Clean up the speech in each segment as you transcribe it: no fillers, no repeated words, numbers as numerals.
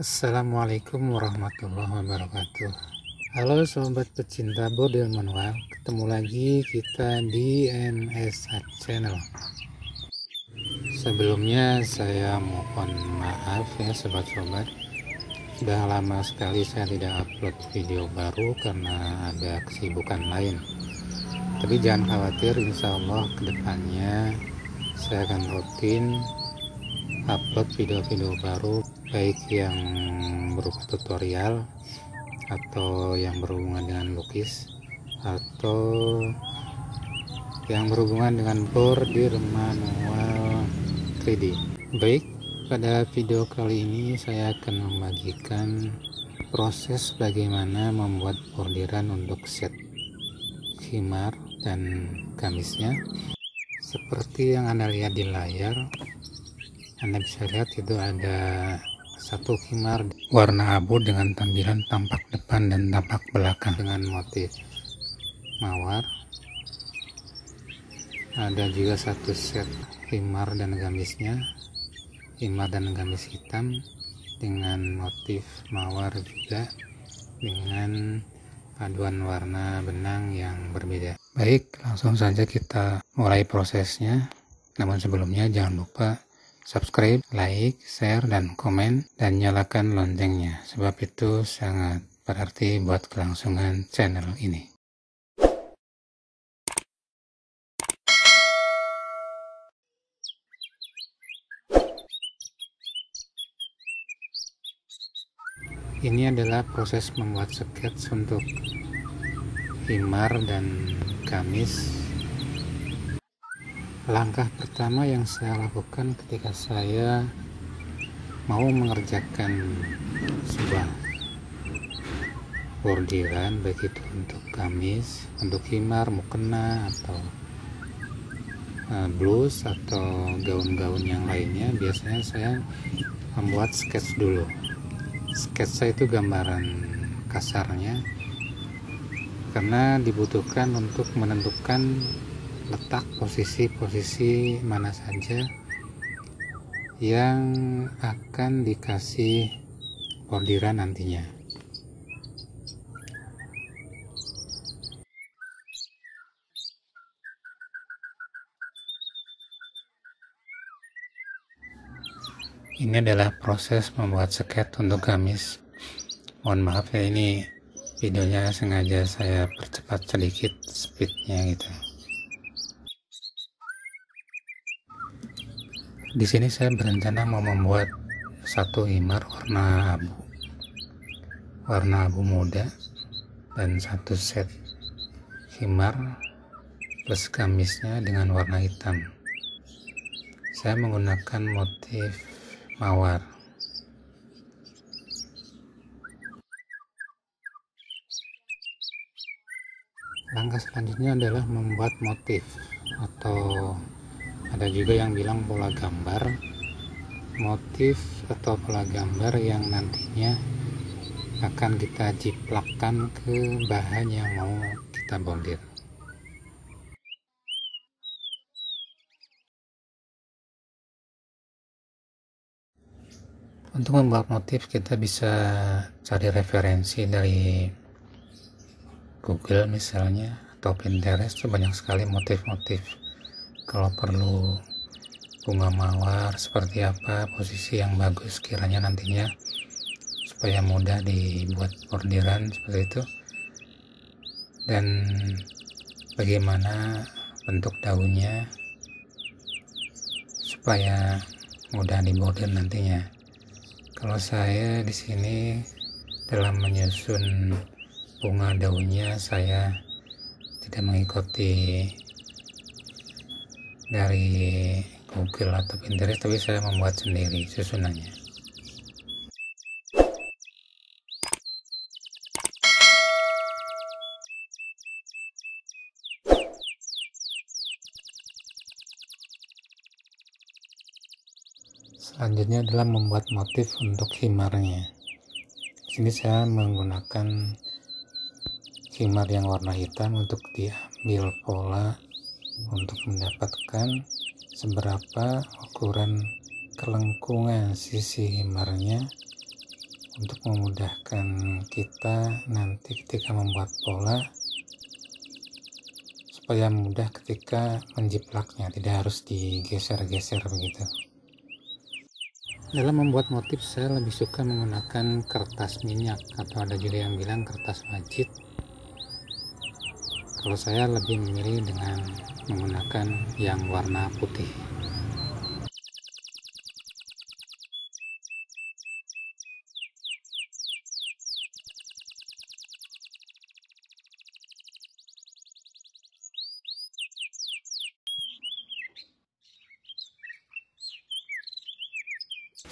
Assalamualaikum warahmatullahi wabarakatuh. Halo sobat pecinta bordil manual, ketemu lagi kita di NSA Channel. Sebelumnya saya mohon maaf ya sobat-sobat, sudah lama sekali saya tidak upload video baru karena ada kesibukan lain. Tapi jangan khawatir, insya Allah kedepannya saya akan rutin upload video-video baru, baik yang berupa tutorial atau yang berhubungan dengan lukis atau yang berhubungan dengan bordir manual 3D. Baik, pada video kali ini saya akan membagikan proses bagaimana membuat bordiran untuk set khimar dan gamisnya. Seperti yang Anda lihat di layar, Anda bisa lihat itu ada satu khimar warna abu dengan tampilan tampak depan dan tampak belakang dengan motif mawar. Ada juga satu set khimar dan gamisnya, khimar dan gamis hitam dengan motif mawar juga dengan paduan warna benang yang berbeda. Baik, langsung saja kita mulai prosesnya. Namun sebelumnya jangan lupa subscribe, like, share, dan komen, dan nyalakan loncengnya, sebab itu sangat berarti buat kelangsungan channel ini. Ini adalah proses membuat sketch untuk khimar dan gamis. Langkah pertama yang saya lakukan ketika saya mau mengerjakan sebuah bordiran, baik itu untuk gamis, untuk khimar, mukena, atau blus, atau gaun-gaun yang lainnya, biasanya saya membuat sketch dulu. Sketsa itu gambaran kasarnya, karena dibutuhkan untuk menentukan letak posisi-posisi mana saja yang akan dikasih bordiran nantinya. Ini adalah proses membuat sketch untuk gamis. Mohon maaf ya, ini videonya sengaja saya percepat sedikit speednya gitu. Di sini saya berencana mau membuat satu khimar warna abu muda, dan satu set khimar plus gamisnya dengan warna hitam. Saya menggunakan motif mawar. Langkah selanjutnya adalah membuat motif, atau ada juga yang bilang pola gambar. Motif atau pola gambar yang nantinya akan kita jiplakkan ke bahan yang mau kita bordir. Untuk membuat motif kita bisa cari referensi dari Google misalnya, atau Pinterest. Itu banyak sekali motif-motif. Kalau perlu bunga mawar seperti apa, posisi yang bagus kiranya nantinya supaya mudah dibuat bordiran seperti itu, dan bagaimana bentuk daunnya supaya mudah dibordir nantinya. Kalau saya di sini dalam menyusun bunga daunnya, saya tidak mengikuti dari Google atau Pinterest, tapi saya membuat sendiri susunannya. Selanjutnya adalah membuat motif untuk khimarnya. Sini saya menggunakan khimar yang warna hitam untuk diambil pola untuk mendapatkan seberapa ukuran kelengkungan sisi khimarnya untuk memudahkan kita nanti ketika membuat pola, supaya mudah ketika menjiplaknya, tidak harus digeser-geser begitu. Dalam membuat motif saya lebih suka menggunakan kertas minyak, atau ada juga yang bilang kertas wajit. Kalau saya lebih memilih dengan menggunakan yang warna putih.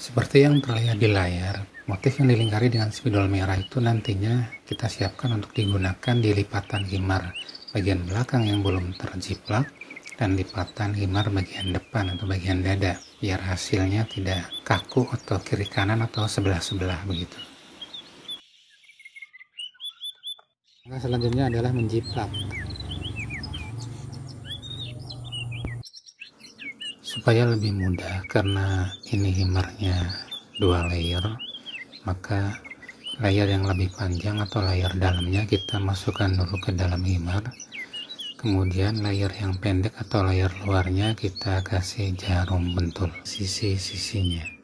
Seperti yang terlihat di layar, motif yang dilingkari dengan spidol merah itu nantinya kita siapkan untuk digunakan di lipatan himar bagian belakang yang belum terjiplak dan lipatan himar bagian depan atau bagian dada, biar hasilnya tidak kaku atau kiri kanan atau sebelah-sebelah begitu. Nah, selanjutnya adalah menjiplak. Supaya lebih mudah, karena ini himarnya 2 layer, maka layer yang lebih panjang atau layer dalamnya kita masukkan dulu ke dalam himar, kemudian layer yang pendek atau layer luarnya kita kasih jarum bentul sisi-sisinya.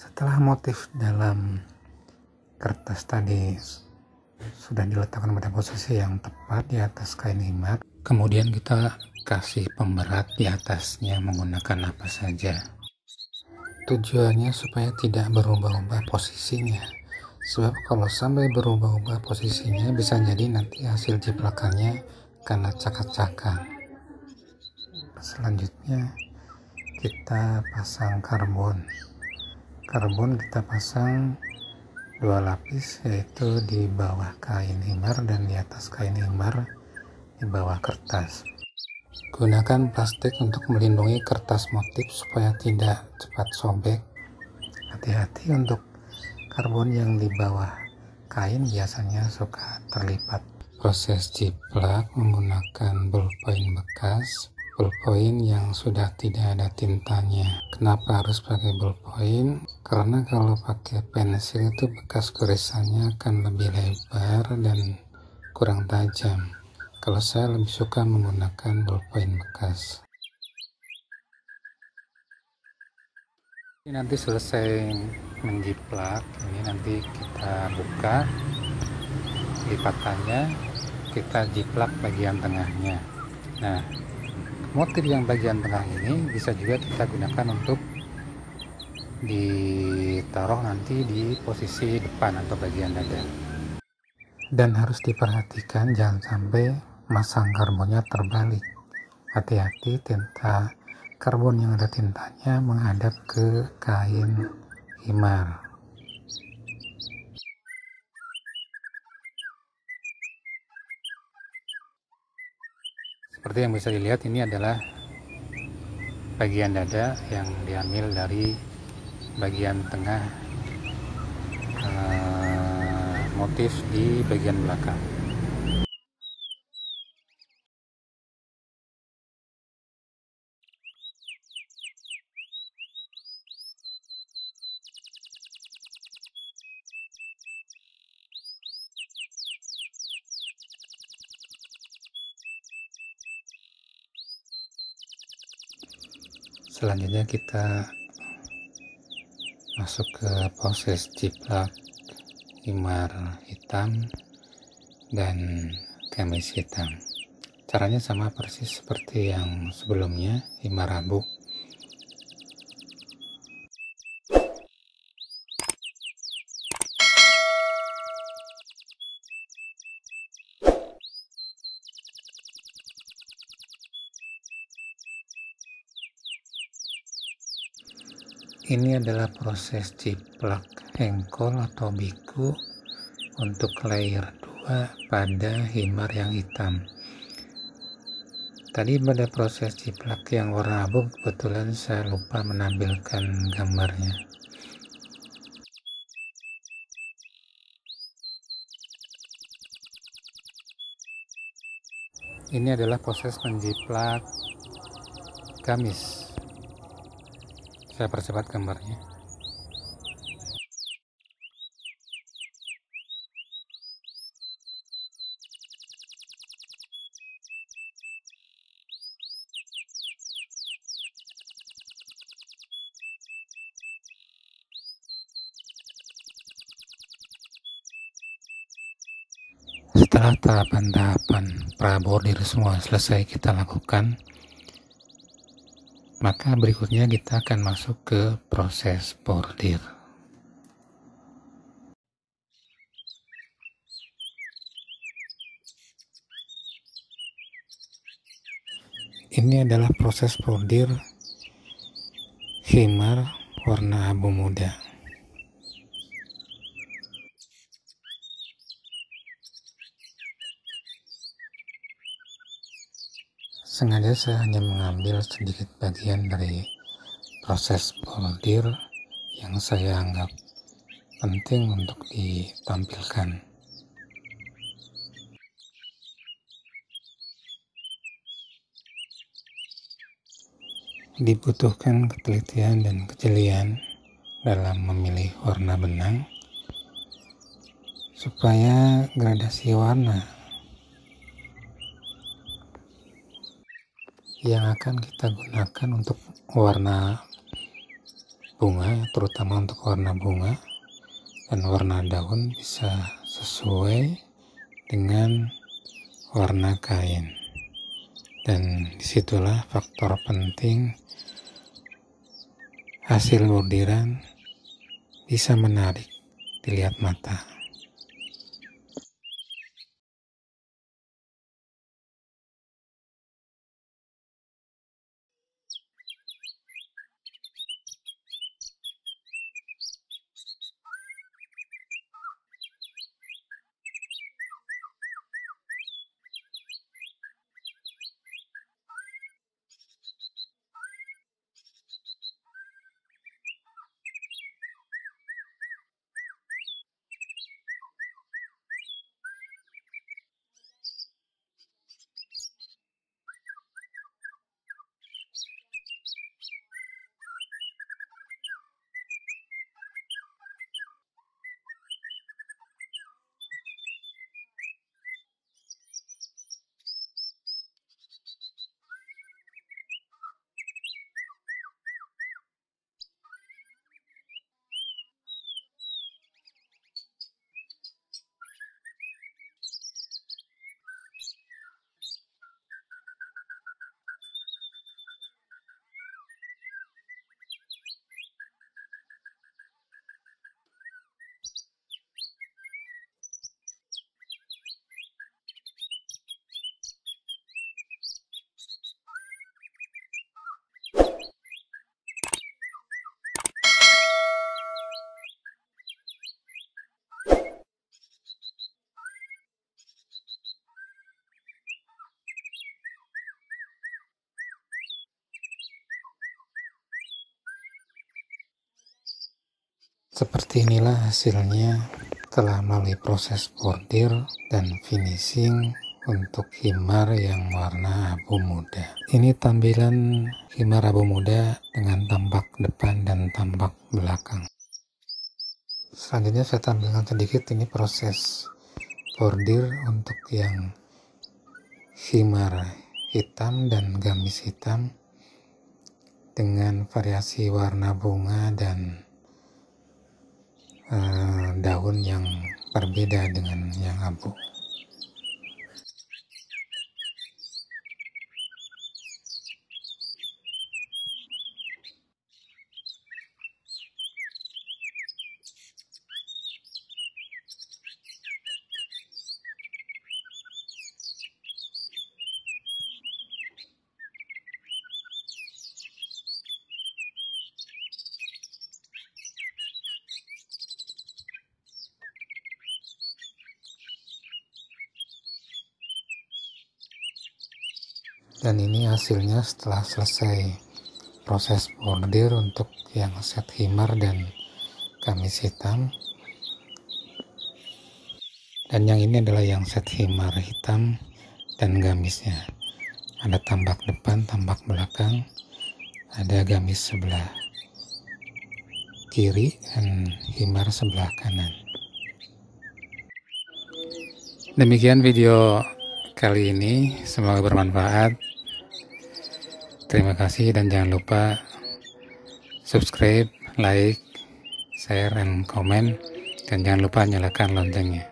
Setelah motif dalam kertas tadi sudah diletakkan pada posisi yang tepat di atas kain himar, kemudian kita kasih pemberat di atasnya menggunakan apa saja. Tujuannya supaya tidak berubah-ubah posisinya, sebab kalau sampai berubah-ubah posisinya bisa jadi nanti hasil jiplakannya karena cakak-cakak. Selanjutnya kita pasang karbon kita pasang 2 lapis, yaitu di bawah kain himar dan di atas kain himar di bawah kertas. Gunakan plastik untuk melindungi kertas motif supaya tidak cepat sobek. Hati-hati untuk karbon yang di bawah kain, biasanya suka terlipat. Proses jiplak menggunakan ballpoint bekas, ballpoint yang sudah tidak ada tintanya. Kenapa harus pakai ballpoint? Karena kalau pakai pensil itu bekas goresannya akan lebih lebar dan kurang tajam. Kalau saya lebih suka menggunakan ballpoint bekas. Ini nanti selesai menjiplak, ini nanti kita buka lipatannya, kita jiplak bagian tengahnya. Nah, motif yang bagian tengah ini bisa juga kita gunakan untuk ditaruh nanti di posisi depan atau bagian dada. Dan harus diperhatikan jangan sampai masang karbonnya terbalik. Hati-hati, tinta karbon yang ada tintanya menghadap ke kain himar. Seperti yang bisa dilihat, ini adalah bagian dada yang diambil dari bagian tengah motif di bagian belakang. Selanjutnya kita masuk ke proses jiplak himar hitam dan gamis hitam. Caranya sama persis seperti yang sebelumnya, himar abu. Ini adalah proses jiplak engkol atau biku untuk layer 2 pada himar yang hitam. Tadi pada proses jiplak yang warna abu kebetulan saya lupa menampilkan gambarnya. Ini adalah proses menjiplak gamis. Saya percepat gambarnya. Setelah tahapan-tahapan prabordir semua selesai kita lakukan, maka berikutnya kita akan masuk ke proses bordir. Ini adalah proses bordir khimar warna abu muda. Sengaja saya hanya mengambil sedikit bagian dari proses bordir yang saya anggap penting untuk ditampilkan. Dibutuhkan ketelitian dan kejelian dalam memilih warna benang supaya gradasi warna yang akan kita gunakan untuk warna bunga, terutama untuk warna bunga dan warna daun, bisa sesuai dengan warna kain. Dan disitulah faktor penting hasil bordiran bisa menarik dilihat mata. Seperti inilah hasilnya setelah melalui proses bordir dan finishing untuk khimar yang warna abu muda. Ini tampilan khimar abu muda dengan tampak depan dan tampak belakang. Selanjutnya saya tampilkan sedikit ini proses bordir untuk yang khimar hitam dan gamis hitam dengan variasi warna bunga dan daun yang berbeda dengan yang abu. Dan ini hasilnya setelah selesai proses bordir untuk yang set khimar dan gamis hitam. Dan yang ini adalah yang set khimar hitam dan gamisnya. Ada tambak depan, tambak belakang, ada gamis sebelah kiri dan himar sebelah kanan. Demikian video kali ini, semoga bermanfaat. Terima kasih dan jangan lupa subscribe, like, share, dan komen, dan jangan lupa nyalakan loncengnya.